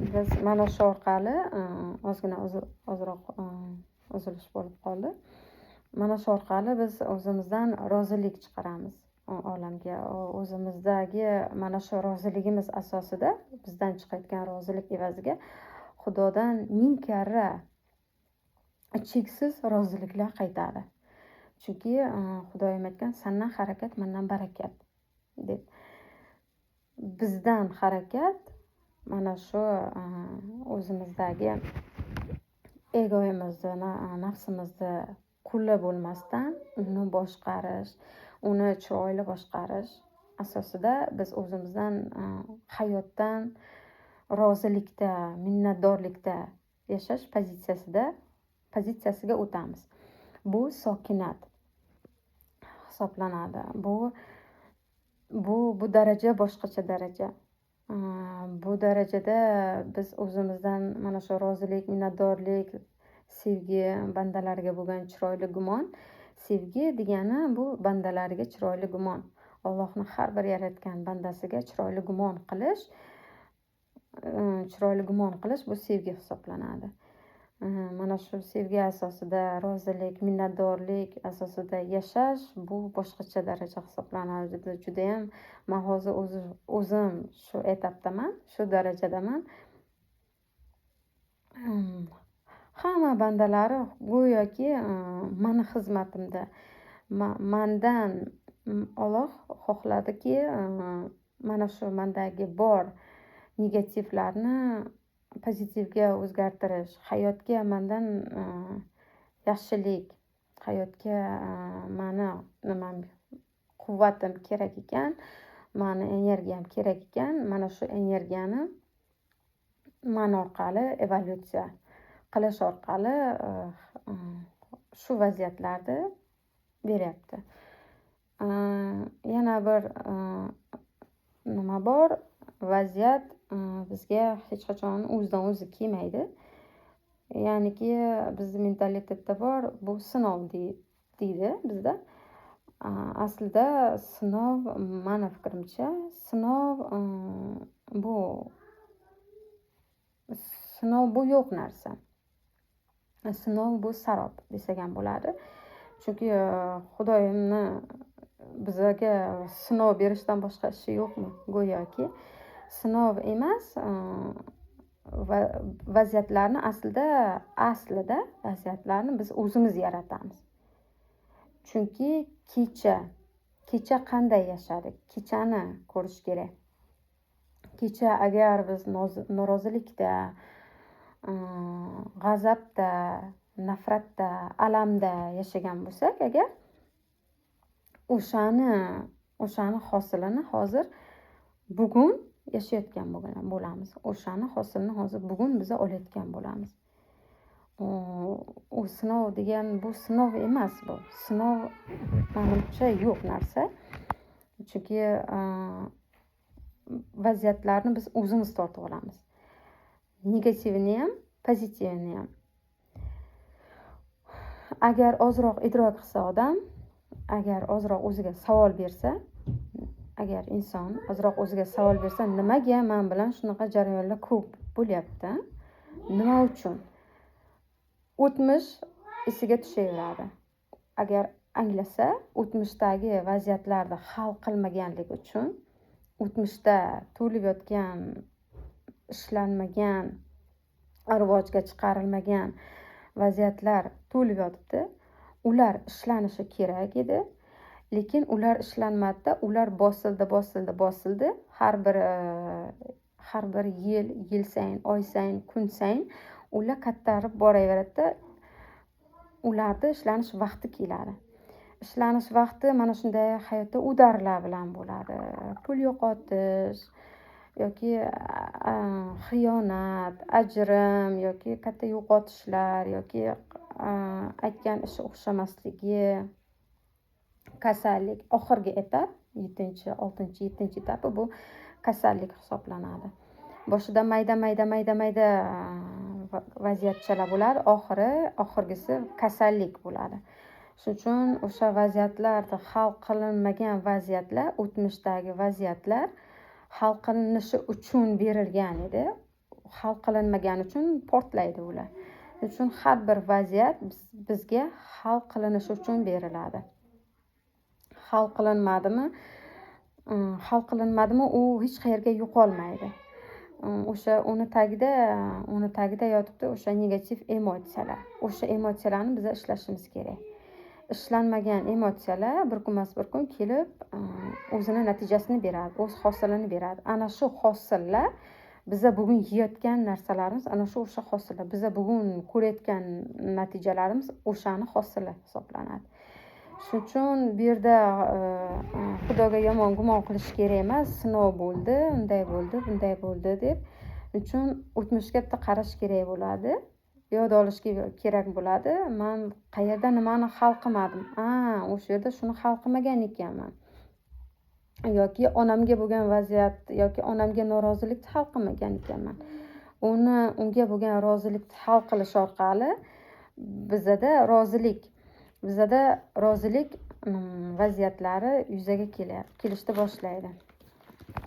biz mana shu orqali ozgina ozroq uzilish bo'lib qoldi. Mana shu orqali biz o'zimizdan rozilik chiqaramiz olamga. O'zimizdagi mana shu roziligimiz asosida bizdan chiqayotgan rozilik evaziga Xudodan 1000 karra cheksiz roziliklar qaytadi. Chunki Xudoyim aytgan, sandan harakat, mendan barakat deb. Bizdan harakat mana shu o'zimizdagi egoimizni, nafsimizni quli bo'lmasdan uni boshqarish, uni chiroyli boshqarish asosida biz o'zimizdan hayotdan rozilikda, minnatdorlikda yashash pozitsiyasiga o'tamiz. Bu sokinat hisoblanadi. Bu daraja boshqacha daraja. Bu darajada biz o'zimizdan mana shu rozilik, minnatdorlik, sevgi, bandalarga bo'lgan chiroyli gumon. Sevgi degani bu bandalariga chiroyli gumon. Allohning har bir yaratgan bandasiga chiroyli gumon qilish bu sevgi hisoblanadi. Mana shu sevgi asosida, rozilik, minnatdorlik asosida yashash bu boshqacha daraja hisoblanadi. Juda ham men hozir o'zim shu etapdaman, shu darajadaman. Hamma bandalari go'yoki meni xizmatimda. Mendan Alloh xohladiki, mana shu mendagi bor negativlarni pozitivga o'zgartirish, hayotga mendan yaxshilik, hayotga meni quvvatim kerak ekan, meni energiyam kerak ekan, mana shu energiyani men orqali evolyutsiya qilish orqali shu vaziyatlarni beryapti. Yana bir nima bor, vaziyat bizga hech qachon o'zidan o'zi kelmaydi. Ya'niki bizning mentalitetda bor, bu sinov deydi bizda. Aslida sinov, meni fikrimcha, sinov bu yo'q narsa. Sinov bu sarob desak ham bo'ladi. Chunki Xudoyimni bizga sinov berishdan boshqa ishi yo'qmi? Go'yoki sinov emas, vaziyatlarni aslida vaziyatlarni biz o'zimiz yaratamiz. Chunki kecha qanday yashadik? Kechani ko'rish kerak. Kecha agar biz norozilikda, g'azabda, nafratda, alamda yashagan bo'lsak, agar o'shani hosilini hozir bugun yashayotgan bo'lamiz. O'shani hosilini hozir bugun biz olayotgan bo'lamiz. U sinov degan bu sinov emas bu. Sinov menimcha yo'q narsa. Chunki vaziyatlarni biz o'zimiz tortib olamiz. Negativini ham, pozitivini ham. Agar ozroq idrok qilsa odam, agar ozroq o'ziga savol bersa, agar inson ozroq o'ziga savol bersa, nimaga men bilan shunaqa jarayonlar ko'p bo'lyapti? Nima uchun? O'tmish esiga tushaveradi. Agar anglasa, o'tmishdagi vaziyatlarni hal qilmaganlik uchun, o'tmishda to'lib yotgan, ishlanmagan, rivojga chiqarilmagan vaziyatlar to'lib yotibdi. Ular ishlanishi kerak edi, lekin ular ishlanmadi. Ular bosildi. Har bir yil sayin, oy sayin, kun sayin ular kattarib boraveradi. Ularda ishlanish vaqti keladi. Ishlanish vaqti mana shunday hayotda udarlar bilan bo'ladi. Pul yo'qotish yoki xiyonat, ajrim yoki katta yo'qotishlar yoki aytgan ishi o'xshamasligi, kasallik, oxirgi etap, 6-7 etapi bu kasallik hisoblanadi. Boshida mayda vaziyatchalar bo'ladi, oxirgisi kasallik bo'ladi. Shuning uchun o'sha vaziyatlarda hal qilinmagan vaziyatlar, o'tmishdagi vaziyatlar hal qilinishi uchun berilgan edi. hal qilinmagani uchun portlaydi ular. Shuning uchun har bir vaziyat bizga hal qilinishi uchun beriladi. Hal qilinmadimi, u hech qayerga yo'qolmaydi. O'sha uni tagida yotibdi o'sha negativ emotsiyalar. O'sha emotsiyalarni biz ishlashimiz kerak. Ishlanmagan emotsiyalar bir kun kelib o'zini natijasini beradi, o'z hosilini beradi. Ana shu hosillar biza bugun yeyotgan narsalarimiz, ana shu o'sha hosillar. Biza bugun ko'rayotgan natijalarimiz o'shani hosili hisoblanadi. Shuning uchun bu yerda Xudoga yomon gumon qilish kerak emas. Sinov bo'ldi, unday bo'ldi, bunday bo'ldi deb. Shuning uchun o'tmishga bitta qarash kerak bo'ladi. Yod olish kerak bo'ladi. Men qayerda nimani hal qilmadim? O'sha yerda shuni hal qilmagan ekanman. Yoki onamga bo'lgan vaziyat yoki onamga norozilikni hal qilmagan ekanman. Unga bo'lgan rozilikni hal qilish orqali bizada rozilik vaziyatlari yuzaga kelishni boshlaydi.